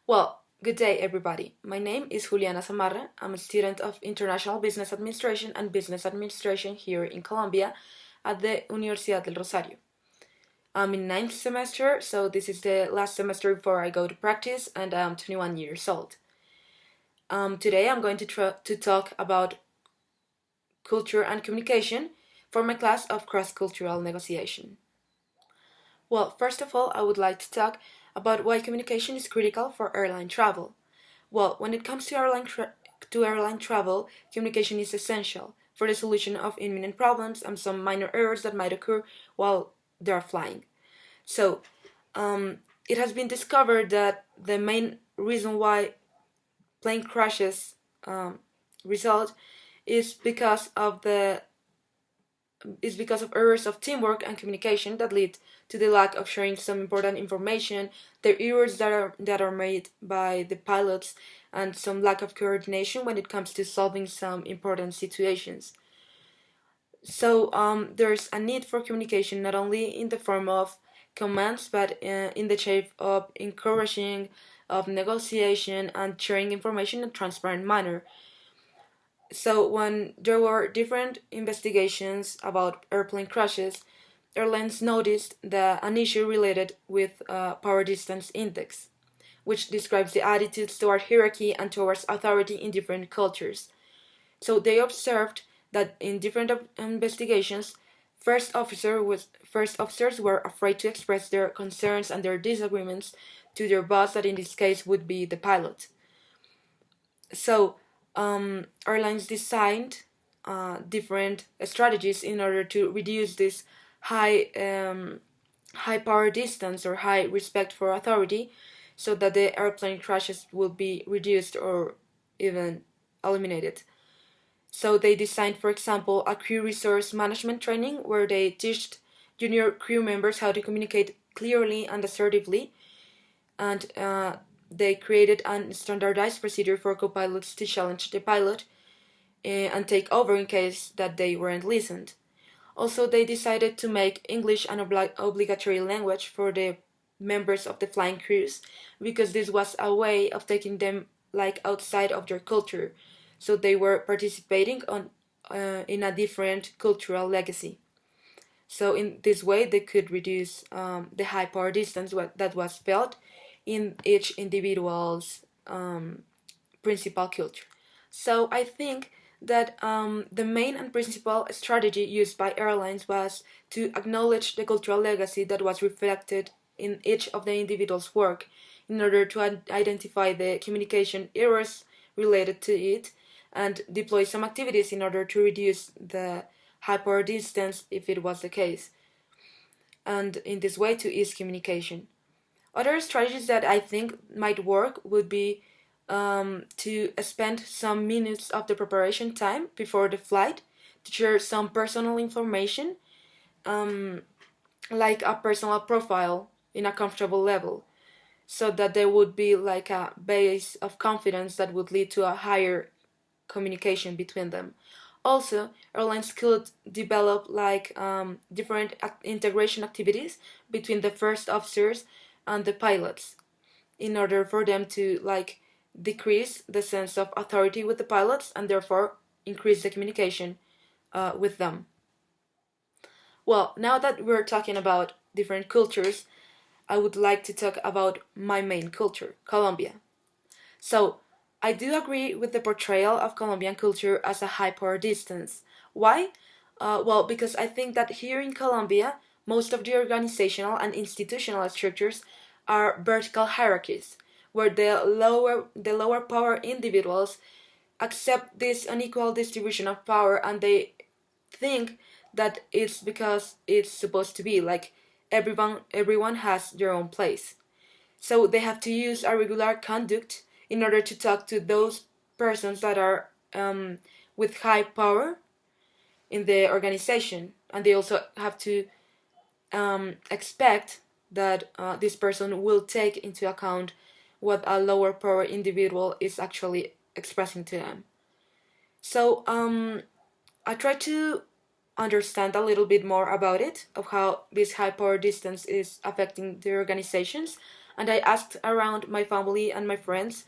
Well, good day, everybody. My name is Juliana Zamarra. I'm a student of International Business Administration and Business Administration here in Colombia at the Universidad del Rosario. I'm in ninth semester, so this is the last semester before I go to practice, and I'm 21 years old. Today I'm going to talk about culture and communication for my class of cross-cultural negotiation. Well, first of all, I would like to talk about why communication is critical for airline travel. Well, when it comes to airline travel, communication is essential for the solution of imminent problems and some minor errors that might occur while they are flying. So, it has been discovered that the main reason why plane crashes result is because of errors of teamwork and communication that lead to the lack of sharing some important information, the errors that are made by the pilots, and some lack of coordination when it comes to solving some important situations. So there's a need for communication not only in the form of commands, but in the shape of encouraging, of negotiation, and sharing information in a transparent manner. So when there were different investigations about airplane crashes, airlines noticed an issue related with power distance index, which describes the attitudes toward hierarchy and towards authority in different cultures. So they observed that in different investigations, first officers were afraid to express their concerns and their disagreements to their boss, that in this case would be the pilot. So airlines designed different strategies in order to reduce this high power distance or high respect for authority, so that the airplane crashes will be reduced or even eliminated. So they designed, for example, a crew resource management training where they teach junior crew members how to communicate clearly and assertively, and they created a standardized procedure for co-pilots to challenge the pilot and take over in case that they weren't listened. Also, they decided to make English an obligatory language for the members of the flying crews, because this was a way of taking them like outside of their culture, so they were participating in a different cultural legacy. So in this way, they could reduce the high power distance that was felt in each individual's principal culture. So I think that the main and principal strategy used by airlines was to acknowledge the cultural legacy that was reflected in each of the individual's work, in order to identify the communication errors related to it and deploy some activities in order to reduce the high power distance if it was the case, and in this way to ease communication. Other strategies that I think might work would be to spend some minutes of the preparation time before the flight to share some personal information, um, like a personal profile in a comfortable level, so that there would be like a base of confidence that would lead to a higher communication between them. Also, airlines could develop like different integration activities between the first officers and the pilots, in order for them to like decrease the sense of authority with the pilots and therefore increase the communication with them. Well, now that we're talking about different cultures, I would like to talk about my main culture, Colombia. So, I do agree with the portrayal of Colombian culture as a high power distance. Why? Well, because I think that here in Colombia, most of the organizational and institutional structures are vertical hierarchies, where the lower power individuals accept this unequal distribution of power, and they think that it's because it's supposed to be like everyone has their own place. So they have to use a regular conduct in order to talk to those persons that are with high power in the organization, and they also have to expect that this person will take into account what a lower power individual is actually expressing to them. So I try to understand a little bit more about it, of how this high power distance is affecting the organizations, And I asked around my family and my friends,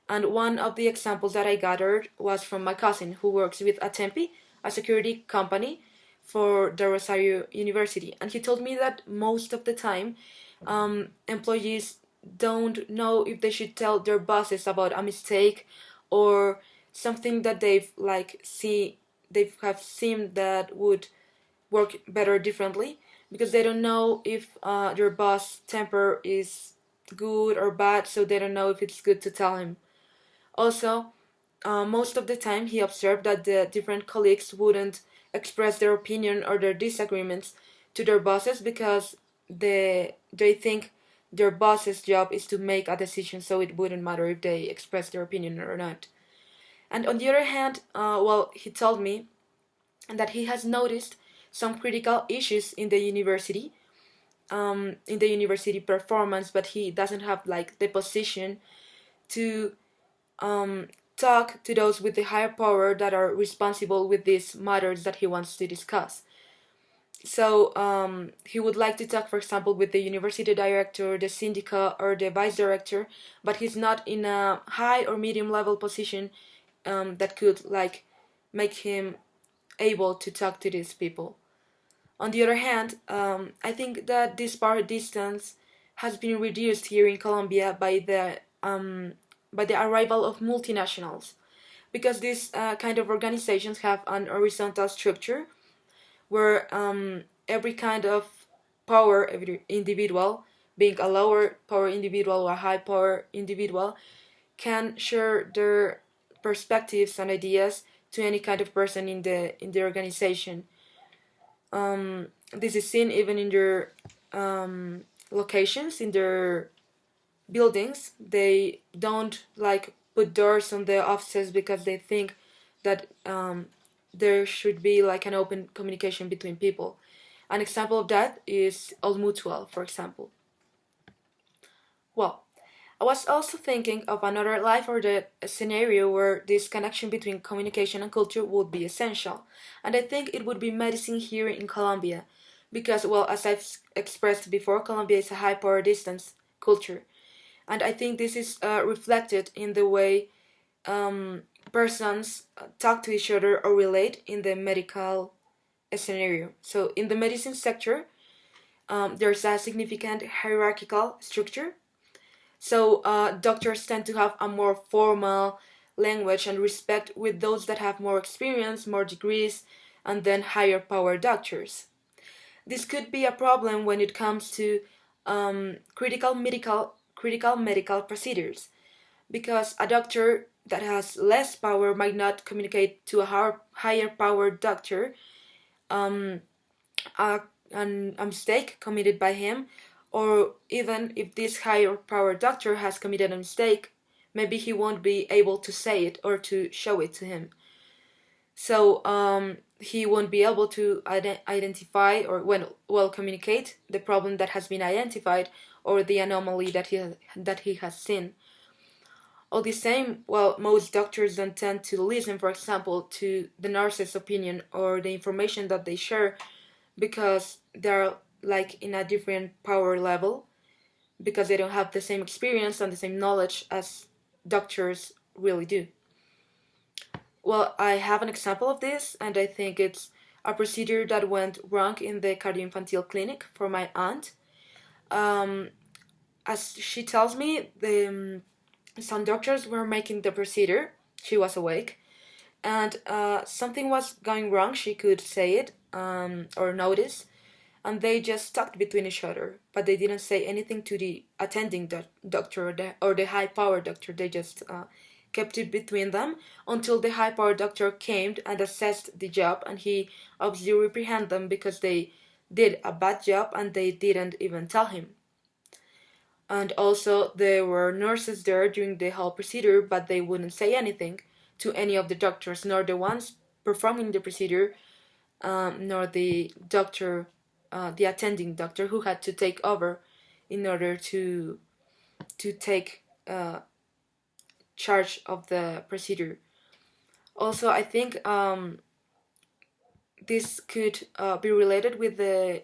and one of the examples that I gathered was from my cousin who works with Atempi, a security company for the Rosario University. And he told me that most of the time, employees don't know if they should tell their bosses about a mistake or something that they have seen that would work better differently, because they don't know if their boss temper is good or bad, so they don't know if it's good to tell him. Also, most of the time he observed that the different colleagues wouldn't express their opinion or their disagreements to their bosses because they think their boss's job is to make a decision, so it wouldn't matter if they express their opinion or not. And on the other hand, he told me that he has noticed some critical issues in the university performance, but he doesn't have like the position to um, talk to those with the higher power that are responsible with these matters that he wants to discuss. So he would like to talk, for example, with the university director, the syndica, or the vice director, but he's not in a high or medium level position that could like make him able to talk to these people. On the other hand, I think that this power distance has been reduced here in Colombia by the arrival of multinationals, because these kind of organizations have an horizontal structure where every kind of power every individual, being a lower power individual or a high power individual, can share their perspectives and ideas to any kind of person in the organization. This is seen even in their locations, in their buildings. They don't like put doors on the offices because they think that there should be like an open communication between people. An example of that is Old Mutual, for example. Well, I was also thinking of another life or death scenario where this connection between communication and culture would be essential. And I think it would be medicine here in Colombia. Because, well, as I've expressed before, Colombia is a high power distance culture. And I think this is reflected in the way persons talk to each other or relate in the medical scenario. So, in the medicine sector, there's a significant hierarchical structure, so doctors tend to have a more formal language and respect with those that have more experience, more degrees, and then higher power doctors. This could be a problem when it comes to critical medical procedures, because a doctor that has less power might not communicate to a higher power doctor um, a, a mistake committed by him, or even if this higher power doctor has committed a mistake, maybe he won't be able to say it or to show it to him. So he won't be able to identify or well communicate the problem that has been identified or the anomaly that he has seen. All the same, well, most doctors don't tend to listen, for example, to the nurse's opinion or the information that they share, because they're like in a different power level, because they don't have the same experience and the same knowledge as doctors really do. Well, I have an example of this, and I think it's a procedure that went wrong in the cardioinfantil clinic for my aunt. Um, as she tells me, some doctors were making the procedure. She was awake, and something was going wrong. She could say it or notice, and they just talked between each other, but they didn't say anything to the attending doctor or the high power doctor. They just kept it between them until the high power doctor came and assessed the job, and he obviously reprehended them because they did a bad job and they didn't even tell him. And also there were nurses there during the whole procedure, but they wouldn't say anything to any of the doctors, nor the ones performing the procedure, nor the doctor, the attending doctor who had to take over in order to take charge of the procedure. Also, I think this could be related with the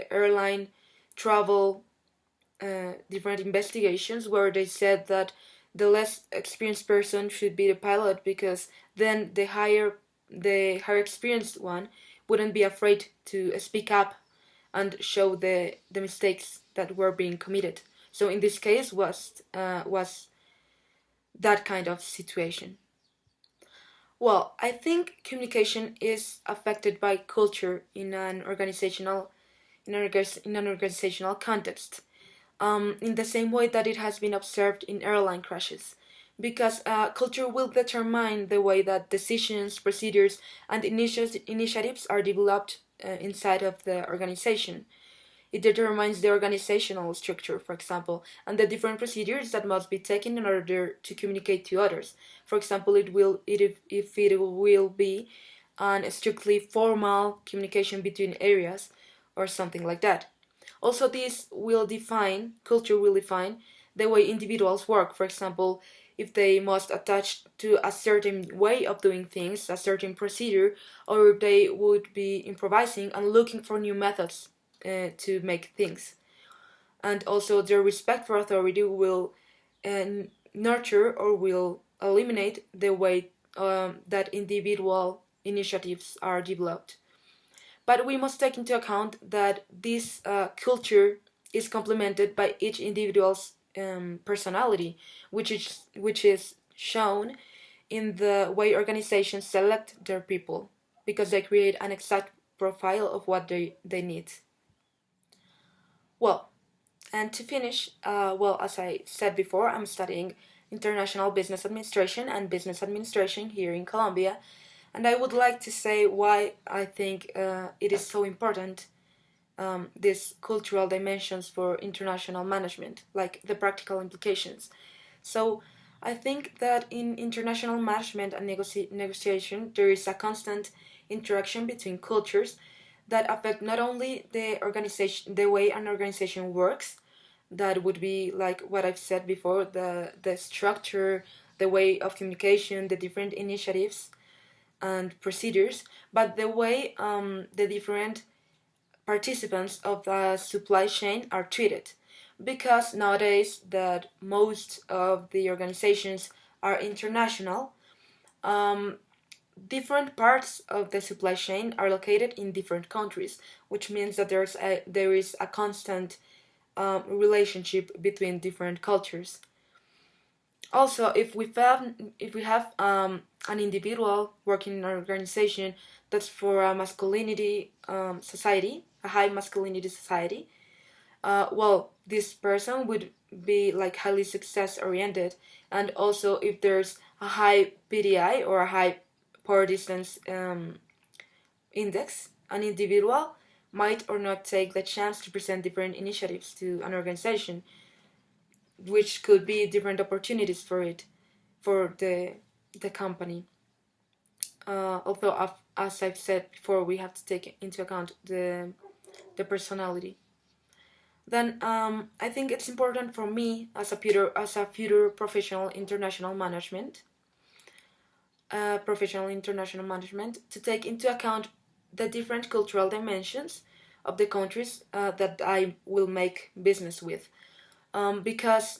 airline travel different investigations where they said that the less experienced person should be the pilot, because then the higher experienced one wouldn't be afraid to speak up and show the mistakes that were being committed. So in this case was that kind of situation. Well, I think communication is affected by culture in an organizational context, in the same way that it has been observed in airline crashes. Because culture will determine the way that decisions, procedures, and initiatives are developed inside of the organization. It determines the organizational structure, for example, and the different procedures that must be taken in order to communicate to others. For example, if it will be an strictly formal communication between areas or something like that. Also, culture will define the way individuals work. For example, if they must attach to a certain way of doing things, a certain procedure, or if they would be improvising and looking for new methods to make things. And also, their respect for authority will uh, nurture or will eliminate the way that individual initiatives are developed. But we must take into account that this culture is complemented by each individual's personality, which is shown in the way organizations select their people, because they create an exact profile of what they need. Well, and to finish, well, as I said before, I'm studying international business administration and business administration here in Colombia, and I would like to say why I think it is so important, these cultural dimensions for international management, like the practical implications. So, I think that in international management and negotiation, there is a constant interaction between cultures that affect not only the way an organization works, that would be like what I've said before, the structure, the way of communication, the different initiatives and procedures, but the way the different participants of the supply chain are treated. Because nowadays that most of the organizations are international, um, different parts of the supply chain are located in different countries, which means that there is a constant relationship between different cultures. Also, if we have an individual working in an organization that's for a masculinity society, a high masculinity society, well, this person would be like highly success oriented, and also if there's a high PDI or a high power distance index, an individual might or not take the chance to present different initiatives to an organization, which could be different opportunities for the company. Although, as I've said before, we have to take into account the personality. Then I think it's important for me as a future professional international management, to take into account the different cultural dimensions of the countries that I will make business with, because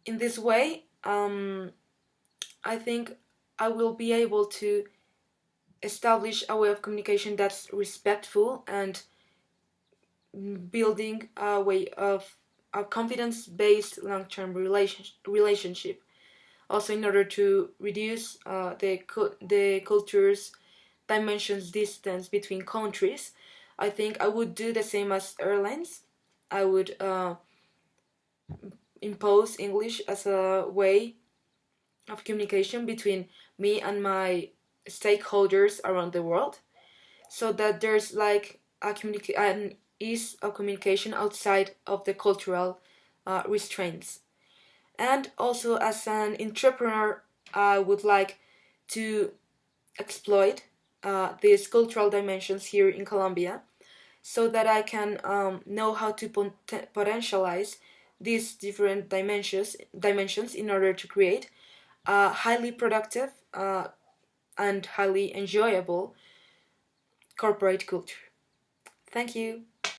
in this way, I think I will be able to establish a way of communication that's respectful and building a way of a confidence-based long-term relationship. Also, in order to reduce the culture's dimensions distance between countries, I think I would do the same as airlines. I would impose English as a way of communication between me and my stakeholders around the world, so that there's like an ease of communication outside of the cultural restraints. And also, as an entrepreneur, I would like to exploit these cultural dimensions here in Colombia, so that I can know how to potentialize these different dimensions in order to create a highly productive and highly enjoyable corporate culture. Thank you.